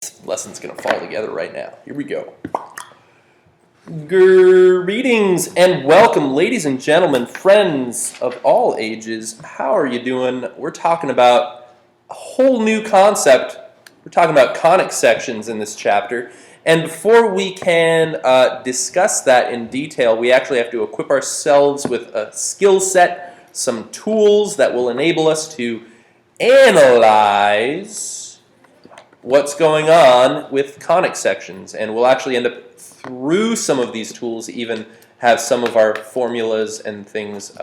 This lesson's going to fall together right now. Here we go. Greetings and welcome, ladies and gentlemen, friends of all ages. How are you doing? We're talking about a whole new concept. We're talking about conic sections in this chapter. And before we can discuss that in detail, we actually have to equip ourselves with a skill set, some tools that will enable us to analyze what's going on with conic sections. And we'll actually end up through some of these tools, even have some of our formulas and things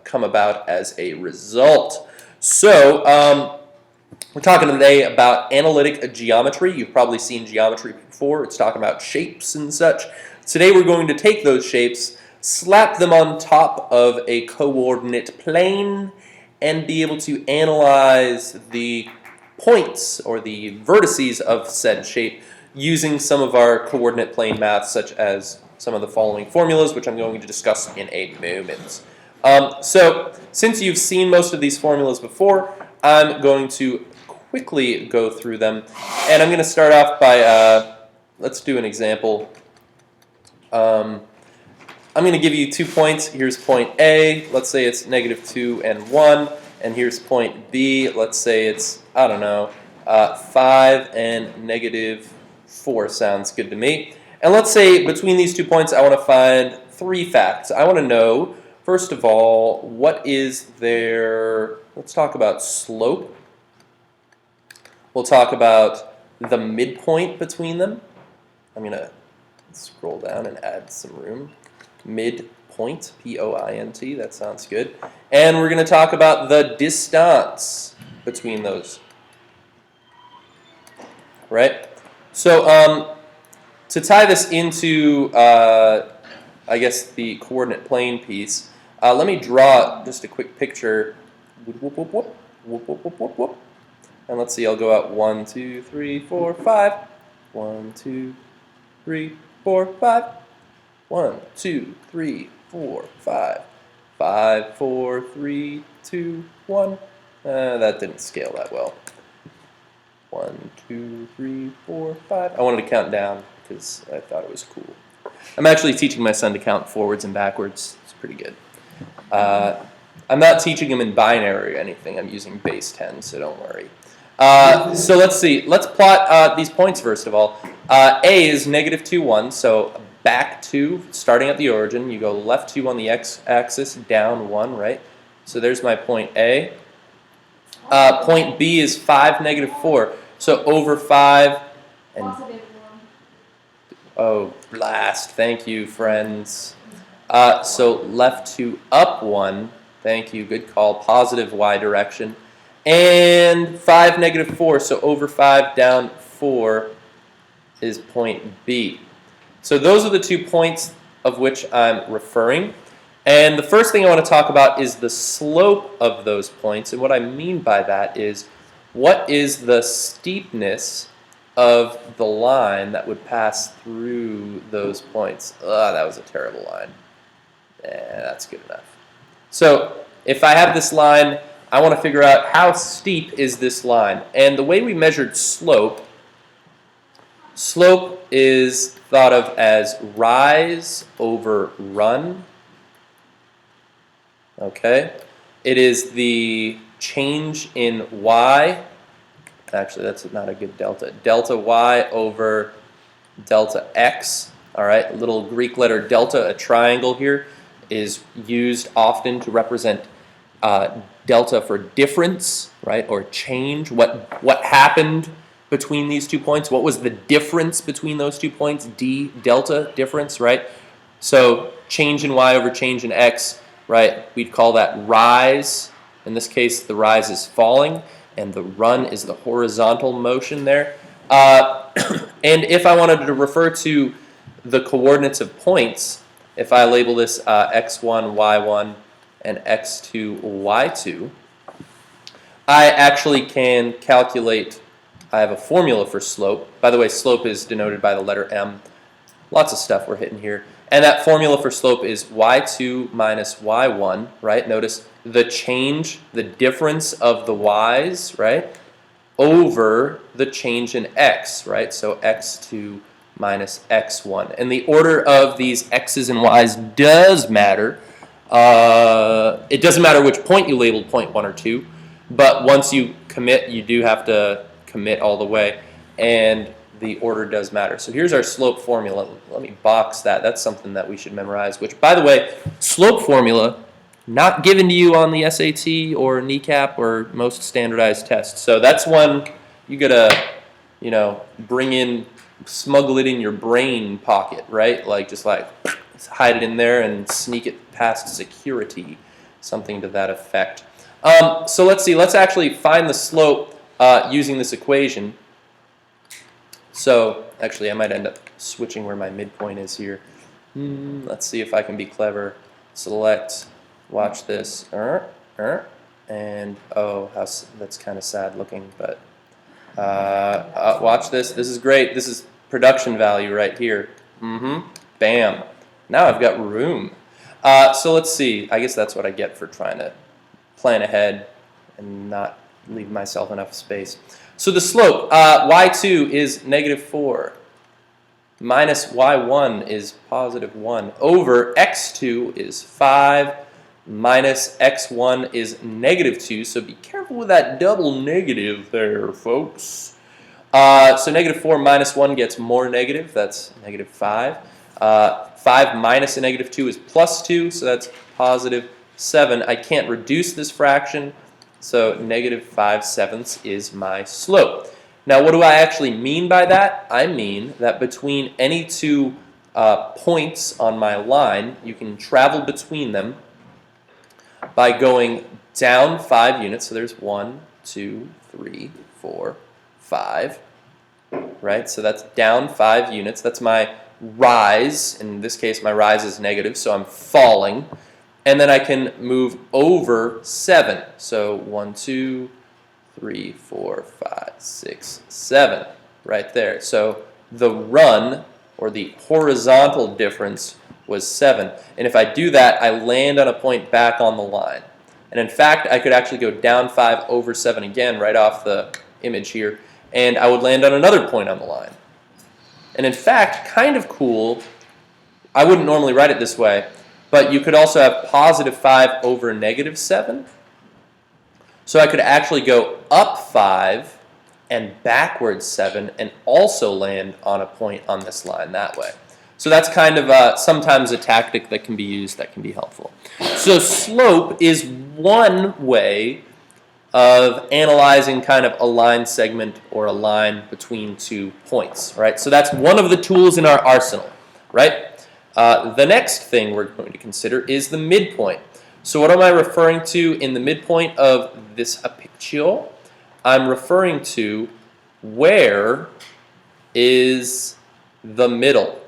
come about as a result. So we're talking today about analytic geometry. You've probably seen geometry before. It's talking about shapes and such. Today we're going to take those shapes, slap them on top of a coordinate plane, and be able to analyze the points or the vertices of said shape using some of our coordinate plane math, such as some of the following formulas, which I'm going to discuss in a moment. So since you've seen most of these formulas before, I'm going to quickly go through them, and I'm going to start off by, let's do an example. I'm going to give you 2 points. Here's point A. Let's say it's -2 and 1. And here's point B. Let's say it's, I don't know, 5 and -4 sounds good to me. And let's say between these 2 points I want to find 3 facts. I want to know, first of all, what is their, let's talk about slope. We'll talk about the midpoint between them. I'm going to scroll down and add some room. Midpoint, P-O-I-N-T, that sounds good. And we're going to talk about the distance between those. Right? So to tie this into, I guess, the coordinate plane piece, let me draw just a quick picture. Whoop, whoop, whoop, whoop. Whoop, whoop, whoop, whoop, whoop. And let's see, I'll go out 1, 2, 3, 4, 5. 1, 2, 3, 4, 5. 1, 2, 3, 4, 5. 5, 4, 3, 2, 1. That didn't scale that well. 1, 2, 3, 4, 5. I wanted to count down because I thought it was cool. I'm actually teaching my son to count forwards and backwards. It's pretty good. I'm not teaching him in binary or anything. I'm using base 10, so don't worry. So let's see. Let's plot these points first of all. A is -2, 1, so back 2, starting at the origin. You go left 2 on the x-axis, down 1, right? So there's my point A. Point B is 5, -4. So over 5 and... Oh, blast. Thank you, friends. So left 2, up 1. Thank you. Good call. Positive y direction. And 5, -4. So over 5, down 4 is point B. So those are the 2 points of which I'm referring. And the first thing I want to talk about is the slope of those points. And what I mean by that is, what is the steepness of the line that would pass through those points? That was a terrible line. That's good enough. So if I have this line, I want to figure out how steep is this line. And the way we measured slope is thought of as rise over run. Okay? It is the change in y. Actually, that's not a good delta. Delta y over delta x. All right? A little Greek letter delta, a triangle here, is used often to represent delta for difference, right? Or change. What happened between these 2 points? What was the difference between those 2 points? D, delta, difference, right? So change in y over change in x, right? We'd call that rise. In this case, the rise is falling, and the run is the horizontal motion there. And if I wanted to refer to the coordinates of points, if I label this x1, y1, and x2, y2, I actually can calculate. I have a formula for slope. By the way, slope is denoted by the letter m. Lots of stuff we're hitting here. And that formula for slope is y2 minus y1, right? Notice the change, the difference of the y's, right? over the change in x, right? So x2 minus x1. And the order of these x's and y's does matter. It doesn't matter which point you labeled point 1 or 2, but once you commit, you do have to commit all the way, and the order does matter. So here's our slope formula. Let me box that. That's something that we should memorize, which, by the way, slope formula, not given to you on the SAT or kneecap or most standardized tests. So that's one you gotta, bring in, smuggle it in your brain pocket, right? Like just like hide it in there and sneak it past security, something to that effect. So let's see. Let's actually find the slope using this equation. So actually, I might end up switching where my midpoint is here. Let's see if I can be clever. Select. Watch this. And oh, that's kind of sad looking, but watch this. This is great. This is production value right here. Bam. Now I've got room. So let's see. I guess that's what I get for trying to plan ahead and not leave myself enough space. So the slope, y2 is -4, minus y1 is +1, over x2 is 5, minus x1 is -2, so be careful with that double negative there, folks. So -4 minus 1 gets more negative, that's -5. 5 minus a -2 is +2, so that's +7. I can't reduce this fraction, so -5/7 is my slope. Now, what do I actually mean by that? I mean that between any two points on my line, you can travel between them by going down 5 units. So there's 1, 2, 3, 4, 5, right? So that's down 5 units. That's my rise. In this case, my rise is negative, so I'm falling. And then I can move over 7. So 1, 2, 3, 4, 5, 6, 7, right there. So the run, or the horizontal difference, was 7. And if I do that, I land on a point back on the line. And in fact, I could actually go down 5 over 7 again, right off the image here, and I would land on another point on the line. And in fact, kind of cool, I wouldn't normally write it this way, but you could also have +5 over -7. So I could actually go up 5 and backwards 7 and also land on a point on this line that way. So that's kind of sometimes a tactic that can be used that can be helpful. So slope is one way of analyzing kind of a line segment or a line between two points, right? So that's one of the tools in our arsenal, right? The next thing we're going to consider is the midpoint. So what am I referring to in the midpoint of this picture? I'm referring to where is the middle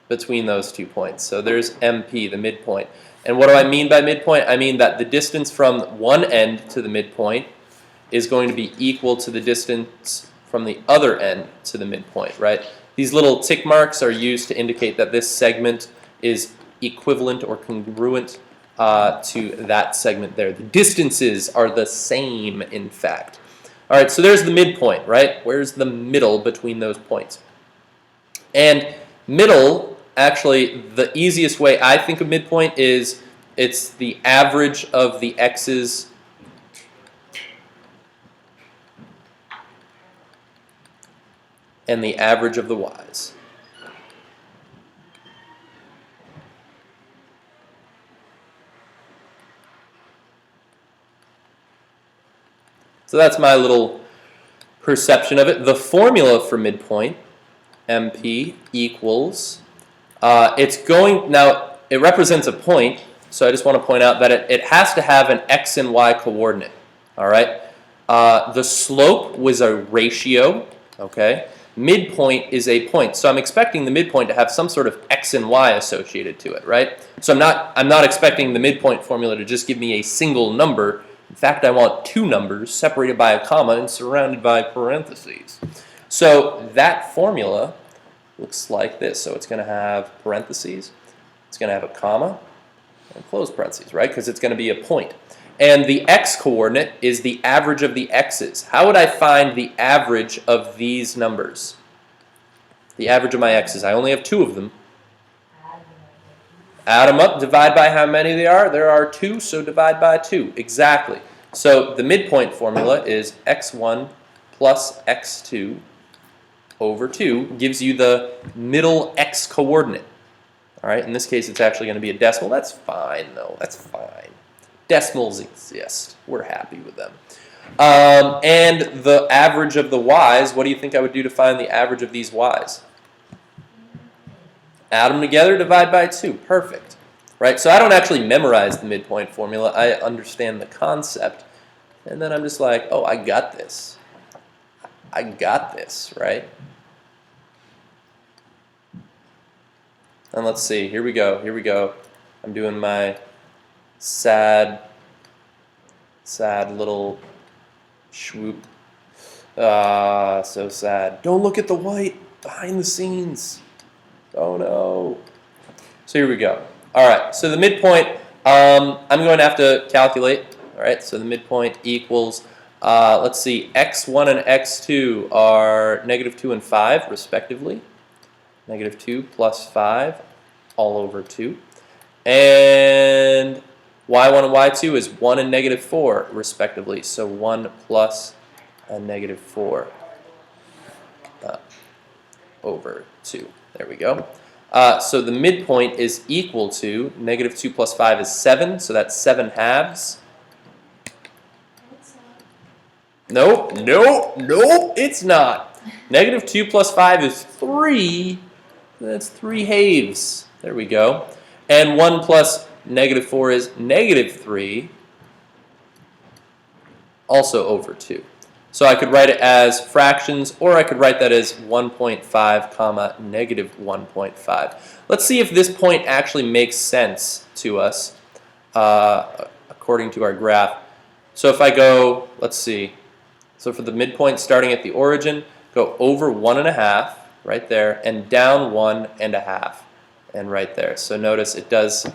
between those 2 points. So there's MP, the midpoint. And what do I mean by midpoint? I mean that the distance from one end to the midpoint is going to be equal to the distance from the other end to the midpoint, right? These little tick marks are used to indicate that this segment is equivalent or congruent to that segment there. The distances are the same, in fact. All right, so there's the midpoint, right? Where's the middle between those points? And middle, actually, the easiest way I think of midpoint is it's the average of the x's and the average of the y's. So that's my little perception of it. The formula for midpoint, MP, equals, now it represents a point, so I just want to point out that it has to have an x and y coordinate, all right? The slope was a ratio, okay? Midpoint is a point, so I'm expecting the midpoint to have some sort of x and y associated to it, right? So I'm not expecting the midpoint formula to just give me a single number. In fact, I want two numbers separated by a comma and surrounded by parentheses. So that formula looks like this. So it's going to have parentheses, it's going to have a comma, and close parentheses, right? Because it's going to be a point. And the x-coordinate is the average of the x's. How would I find the average of these numbers? The average of my x's. I only have 2 of them. Add them up, divide by how many they are. There are 2, so divide by 2. Exactly. So the midpoint formula is x1 plus x2 over 2 gives you the middle x-coordinate. All right, in this case, it's actually going to be a decimal. That's fine, though. That's fine. Decimals exist. We're happy with them. And the average of the y's, what do you think I would do to find the average of these y's? Add them together, divide by 2. Perfect. Right? So I don't actually memorize the midpoint formula. I understand the concept. And then I'm just like, oh, I got this. I got this, right? And let's see. Here we go. Here we go. I'm doing my sad little swoop. Ah, so sad. Don't look at the white behind the scenes. Oh no. So here we go. All right. So the midpoint, I'm going to have to calculate. All right. So the midpoint equals, let's see, x1 and x2 are -2 and 5 respectively. -2 plus 5 all over 2. And y1 and y2 is 1 and -4 respectively. So 1 plus a -4 over 2. There we go. So the midpoint is equal to -2 plus 5 is 7. So that's 7 halves. Nope, nope, nope, it's not. -2 plus 5 is 3. That's 3 halves. There we go. And 1 plus -4 is -3, also over 2. So I could write it as fractions, or I could write that as 1.5 comma -1.5. Let's see if this point actually makes sense to us according to our graph. So if I go, let's see, so for the midpoint starting at the origin, go over 1.5 right there, and down 1.5 and right there. So notice it does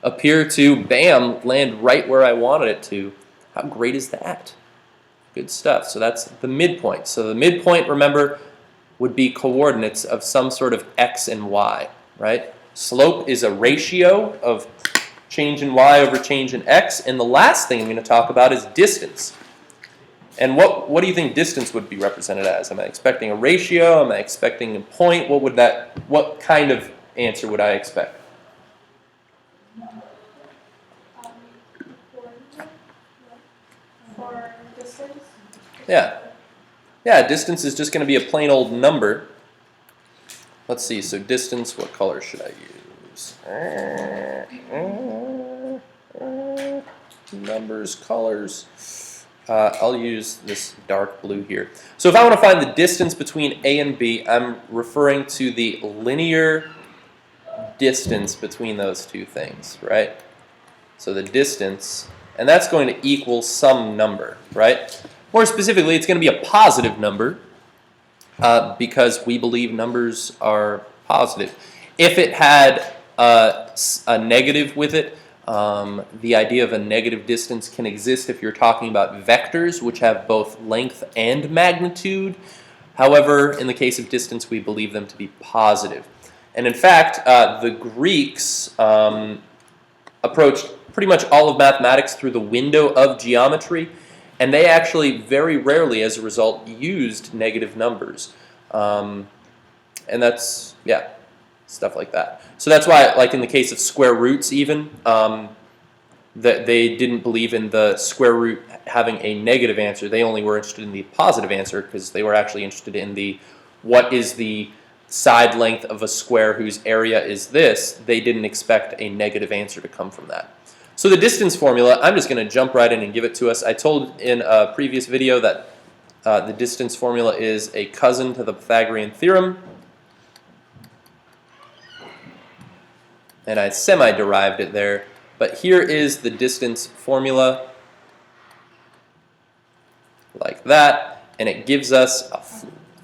appear to, bam, land right where I wanted it to. How great is that? Good stuff. So that's the midpoint. So the midpoint, remember, would be coordinates of some sort of x and y, right? Slope is a ratio of change in y over change in x. And the last thing I'm going to talk about is distance. And what do you think distance would be represented as? Am I expecting a ratio? Am I expecting a point? What kind of answer would I expect? For distance? Yeah. Yeah, distance is just going to be a plain old number. Let's see, so distance, what color should I use? Numbers, colors. I'll use this dark blue here. So if I want to find the distance between A and B, I'm referring to the linear distance between those two things, right? So the distance, and that's going to equal some number, right? More specifically, it's going to be a positive number because we believe numbers are positive. If it had a negative with it, the idea of a negative distance can exist if you're talking about vectors, which have both length and magnitude. However, in the case of distance, we believe them to be positive. And in fact, the Greeks approached pretty much all of mathematics through the window of geometry, and they actually very rarely, as a result, used negative numbers. And that's, yeah, stuff like that. So that's why, like in the case of square roots even, that they didn't believe in the square root having a negative answer. They only were interested in the positive answer because they were actually interested in the what is the side length of a square whose area is this. They didn't expect a negative answer to come from that. So the distance formula, I'm just going to jump right in and give it to us. I told in a previous video that the distance formula is a cousin to the Pythagorean theorem. And I semi-derived it there. But here is the distance formula, like that, and it gives us a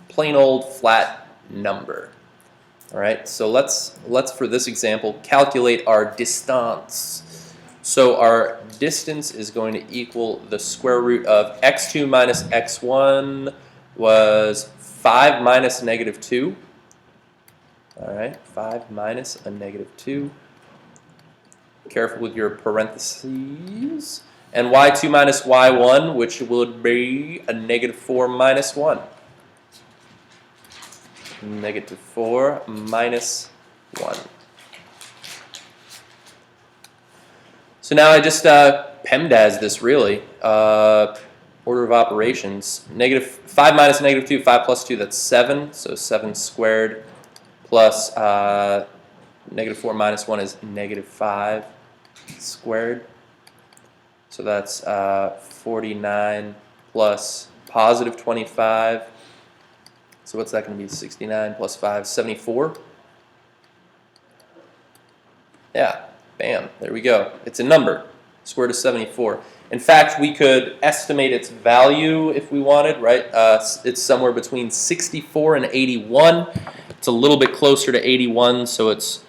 plain old flat number. All right, so let's for this example calculate our distance. So our distance is going to equal the square root of x2 minus x1 was 5 minus negative 2. All right, 5 minus a negative 2. Careful with your parentheses. And y2 minus y1, which would be a negative 4 minus 1. Negative 4 minus 1. So now I just PEMDAS this really. Order of operations. Negative 5 minus negative 2, 5 plus 2, that's 7. So 7 squared plus negative 4 minus 1 is negative 5 squared. So that's 49 plus positive 25. So what's that going to be? 69 plus 5, 74. Yeah, bam, there we go. It's a number, square root of 74. In fact, we could estimate its value if we wanted, right? It's somewhere between 64 and 81. It's a little bit closer to 81, so it's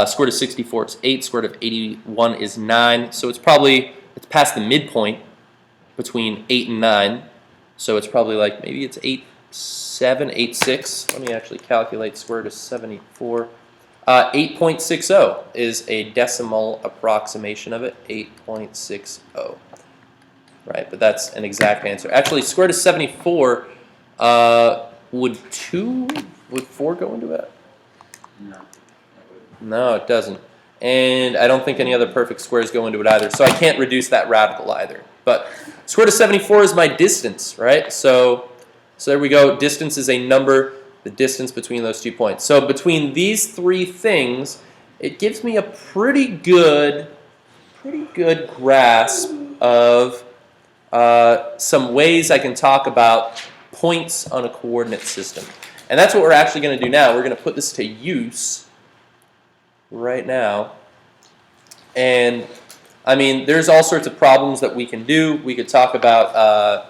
square root of 64 is 8, square root of 81 is 9. So it's past the midpoint between 8 and 9. So it's probably like, maybe it's 8.7, 8.6. Let me actually calculate square root of 74. 8.60 is a decimal approximation of it, 8.60. Right, but that's an exact answer. Actually, square root of 74, would 4 go into it? No. No, it doesn't. And I don't think any other perfect squares go into it either, so I can't reduce that radical either. But square root of 74 is my distance, right? So there we go. Distance is a number, the distance between those 2 points. So between these 3 things, it gives me a pretty good grasp of some ways I can talk about points on a coordinate system. And that's what we're actually going to do now. We're going to put this to use right now. And I mean, there's all sorts of problems that we can do. We could talk about,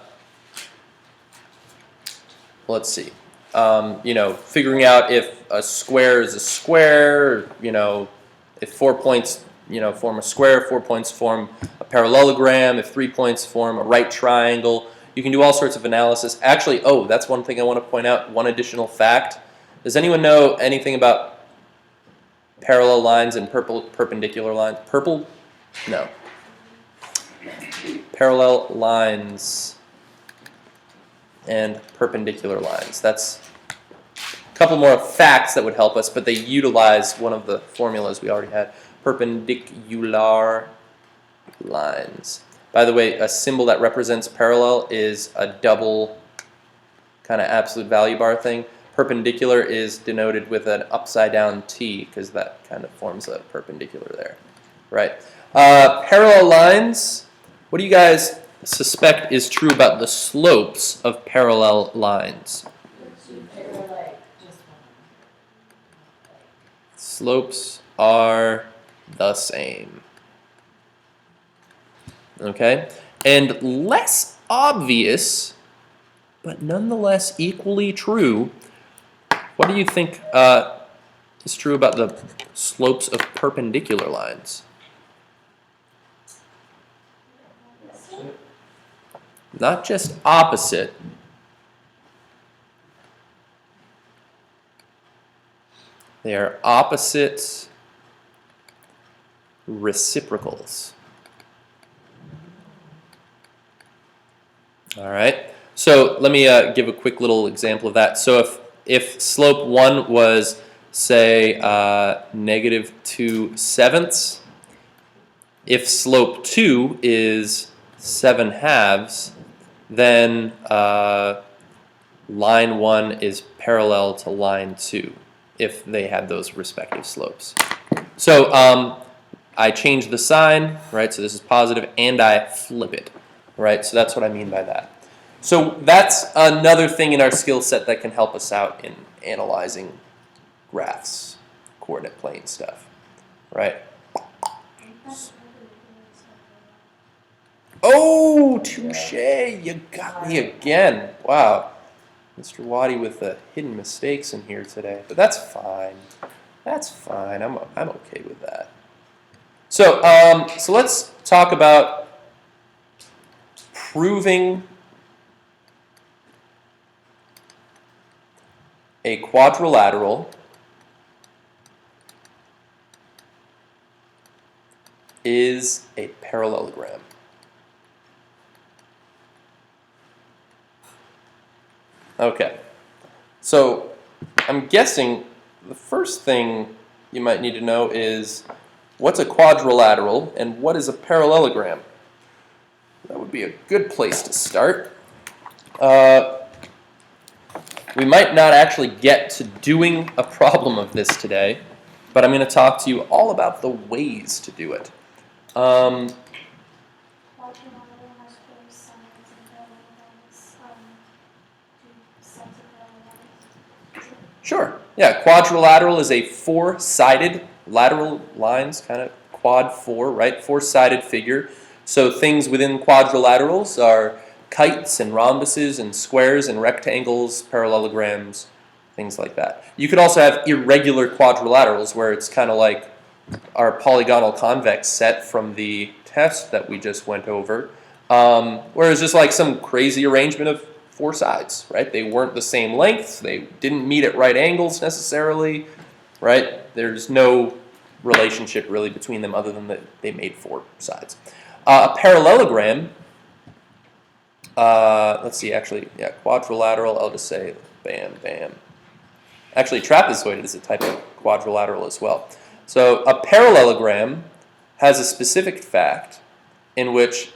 let's see, figuring out if a square is a square, if 4 points, form a square, 4 points form a parallelogram, if 3 points form a right triangle. You can do all sorts of analysis. Actually, that's one thing I want to point out, one additional fact. Does anyone know anything about parallel lines and perpendicular lines? Purple? No. Parallel lines and perpendicular lines. That's a couple more facts that would help us, but they utilize one of the formulas we already had. Perpendicular lines. By the way, a symbol that represents parallel is a double kind of absolute value bar thing. Perpendicular is denoted with an upside down T because that kind of forms a perpendicular there. Right. Parallel lines, what do you guys suspect is true about the slopes of parallel lines? Slopes are the same. Okay? And less obvious, but nonetheless equally true, what do you think is true about the slopes of perpendicular lines? Not just opposite. They are opposite reciprocals. All right. So let me give a quick little example of that. So if slope 1 was, say, negative 2/7, if slope 2 is 7/2, then line 1 is parallel to line 2 if they had those respective slopes. So I change the sign, right? So this is positive, and I flip it, right? So that's what I mean by that. So that's another thing in our skill set that can help us out in analyzing graphs, coordinate plane stuff, right? Oh, touche! You got me again. Wow. Mr. Waddy with the hidden mistakes in here today. But that's fine. That's fine. I'm okay with that. So let's talk about proving a quadrilateral is a parallelogram. Okay, so I'm guessing the first thing you might need to know is what's a quadrilateral and what is a parallelogram? That would be a good place to start. We might not actually get to doing a problem of this today, but I'm going to talk to you all about the ways to do it. Sure. Yeah, quadrilateral is a four-sided lateral lines, kind of quad four, right? Four-sided figure. So things within quadrilaterals are kites and rhombuses and squares and rectangles, parallelograms, things like that. You could also have irregular quadrilaterals where it's kind of like our polygonal convex set from the test that we just went over, where it's just like some crazy arrangement of four sides, right? They weren't the same length, they didn't meet at right angles necessarily, right? There's no relationship really between them other than that they made four sides. A parallelogram, let's see, actually, yeah, quadrilateral, I'll just say bam, bam. Actually, trapezoidal is a type of quadrilateral as well. So a parallelogram has a specific fact in which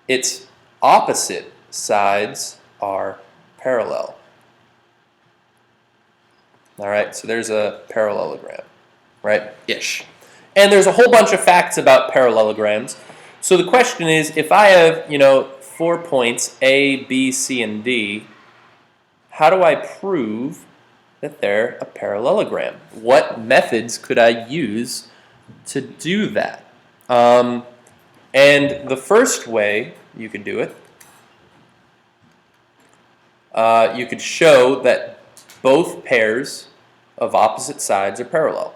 its opposite sides are parallel. All right, so there's a parallelogram, right? Ish. And there's a whole bunch of facts about parallelograms. So the question is, if I have, 4 points, A, B, C, and D, how do I prove that they're a parallelogram? What methods could I use to do that? And the first way you could do it, you could show that both pairs of opposite sides are parallel.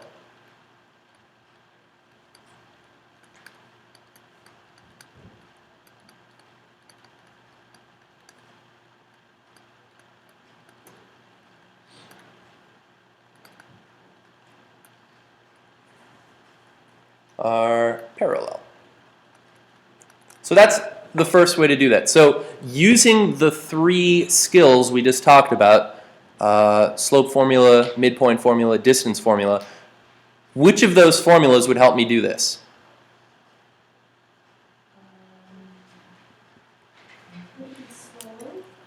Are parallel. So that's the first way to do that. So using the three skills we just talked about, slope formula, midpoint formula, distance formula, which of those formulas would help me do this?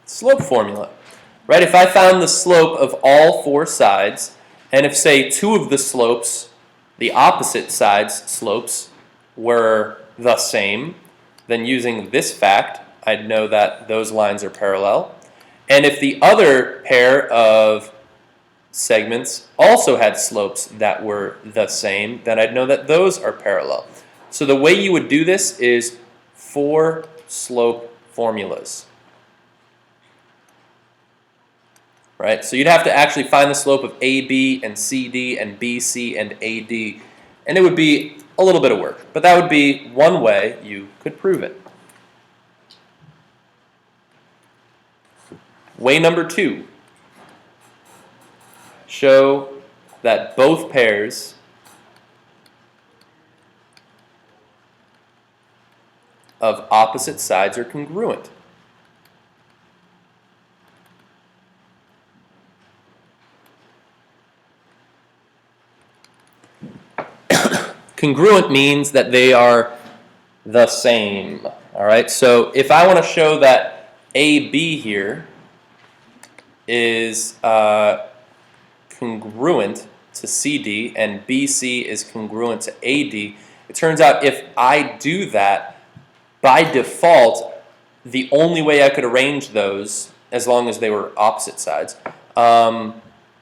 Slope formula, right? If I found the slope of all four sides, and if, say, two of the slopes, the opposite sides' slopes, were the same, then using this fact, I'd know that those lines are parallel. And if the other pair of segments also had slopes that were the same, then I'd know that those are parallel. So the way you would do this is 4 slope formulas. Right? So you'd have to actually find the slope of AB and CD and BC and AD, and it would be a little bit of work, but that would be one way you could prove it. Way number 2, show that both pairs of opposite sides are congruent. Congruent means that they are the same. All right, so if I want to show that AB here is congruent to CD and BC is congruent to AD, it turns out if I do that, by default, the only way I could arrange those, as long as they were opposite sides,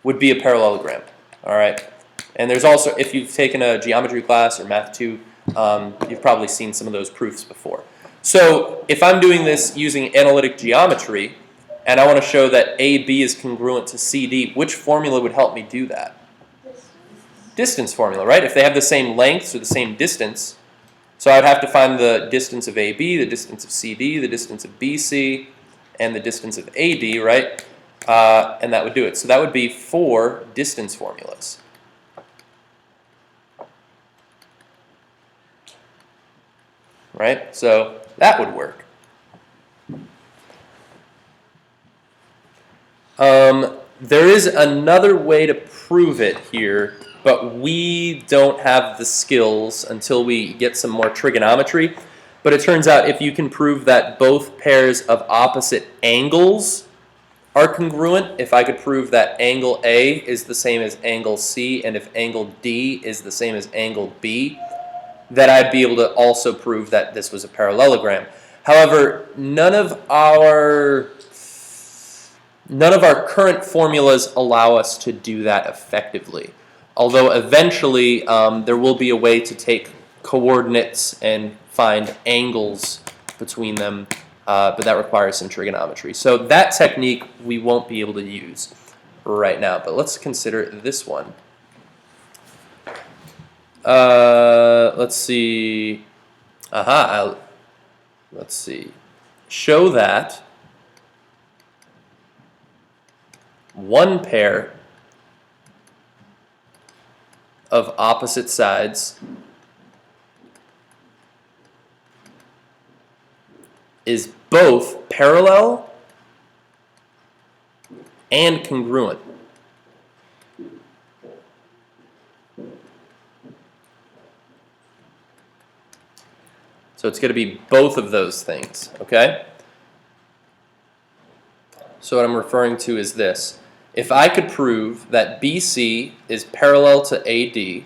would be a parallelogram. All right. And there's also, if you've taken a geometry class or Math 2, you've probably seen some of those proofs before. So if I'm doing this using analytic geometry, and I want to show that AB is congruent to CD, which formula would help me do that? Distance formula, right? If they have the same lengths or the same distance, So I'd have to find the distance of AB, the distance of CD, the distance of BC, and the distance of AD, right? And that would do it. So that would be 4 distance formulas. Right? So that would work. There is another way to prove it here, but we don't have the skills until we get some more trigonometry. But it turns out if you can prove that both pairs of opposite angles are congruent, if I could prove that angle A is the same as angle C, and if angle D is the same as angle B, then I'd be able to also prove that this was a parallelogram. However, none of our current formulas allow us to do that effectively. Although eventually there will be a way to take coordinates and find angles between them, but that requires some trigonometry. So that technique we won't be able to use right now, but let's consider this one. Let's see. Let's see. Show that one pair of opposite sides is both parallel and congruent. So it's going to be both of those things, okay? So what I'm referring to is this. If I could prove that BC is parallel to AD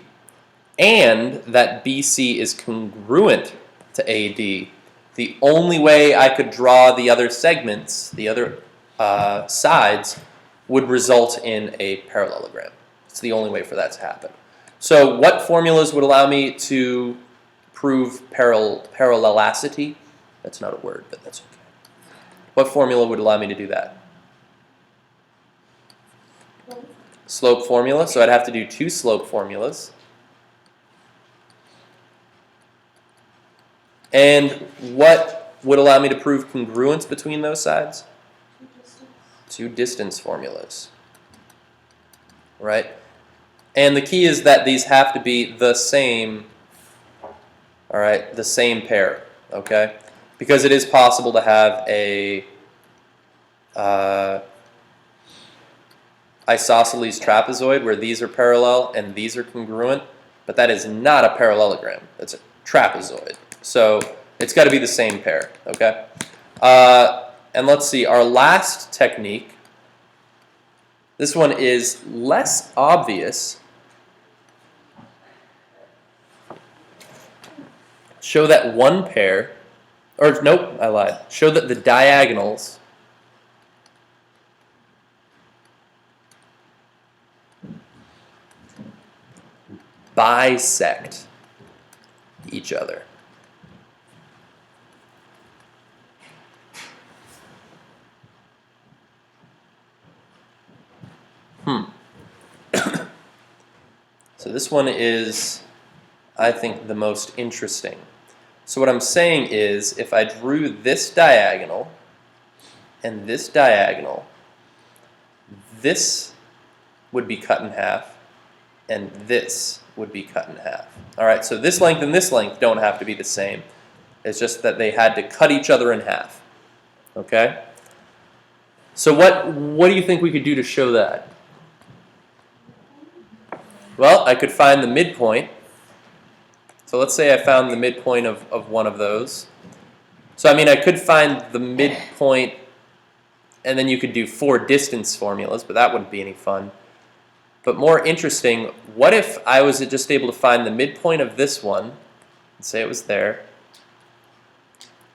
and that BC is congruent to AD, the only way I could draw the other segments, the other sides, would result in a parallelogram. It's the only way for that to happen. So what formulas would allow me to prove parallelacity? That's not a word, but that's okay. What formula would allow me to do that? Slope formula, so I'd have to do 2 slope formulas. And what would allow me to prove congruence between those sides? 2 distance formulas. Right? And the key is that these have to be the same, all right, the same pair, okay? Because it is possible to have a isosceles trapezoid where these are parallel and these are congruent, but that is not a parallelogram. It's a trapezoid. So it's got to be the same pair, okay? And let's see, our last technique, this one is less obvious. Show that one pair, or nope, I lied. Show that the diagonals bisect each other. So this one is, I think, the most interesting. So what I'm saying is, if I drew this diagonal and this diagonal, this would be cut in half, and this would be cut in half. All right, so this length and this length don't have to be the same. It's just that they had to cut each other in half. Okay? So what do you think we could do to show that? Well, I could find the midpoint. So let's say I found the midpoint of one of those. So I mean, I could find the midpoint, and then you could do 4 distance formulas, but that wouldn't be any fun. But more interesting, what if I was just able to find the midpoint of this one, and say it was there,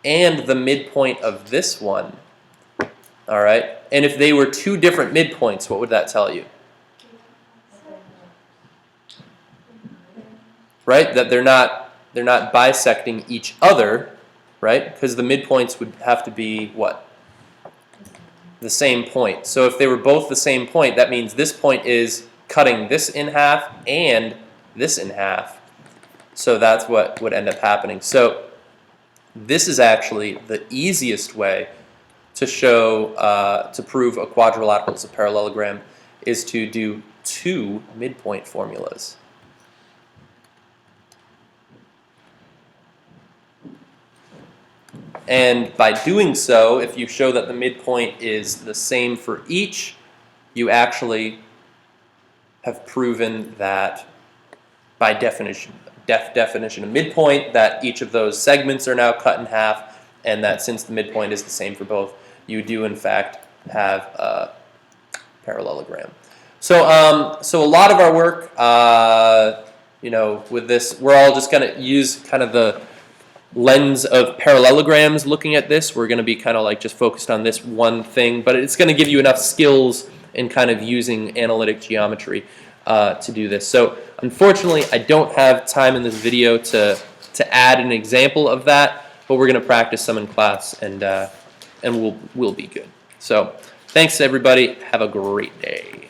and the midpoint of this one, all right? And if they were 2 different midpoints, what would that tell you? Right? That they're not bisecting each other, right? Because the midpoints would have to be what? The same point. So if they were both the same point, that means this point is cutting this in half and this in half. So that's what would end up happening. So this is actually the easiest way to show, to prove a quadrilateral is a parallelogram, is to do 2 midpoint formulas. And by doing so, if you show that the midpoint is the same for each, you actually have proven that by definition of midpoint, that each of those segments are now cut in half, and that since the midpoint is the same for both, you do in fact have a parallelogram. So, so a lot of our work, with this, we're all just going to use kind of the lens of parallelograms looking at this. We're going to be kind of like just focused on this one thing, but it's going to give you enough skills in kind of using analytic geometry to do this. So unfortunately, I don't have time in this video to add an example of that, but we're going to practice some in class, and we'll be good. So thanks everybody. Have a great day.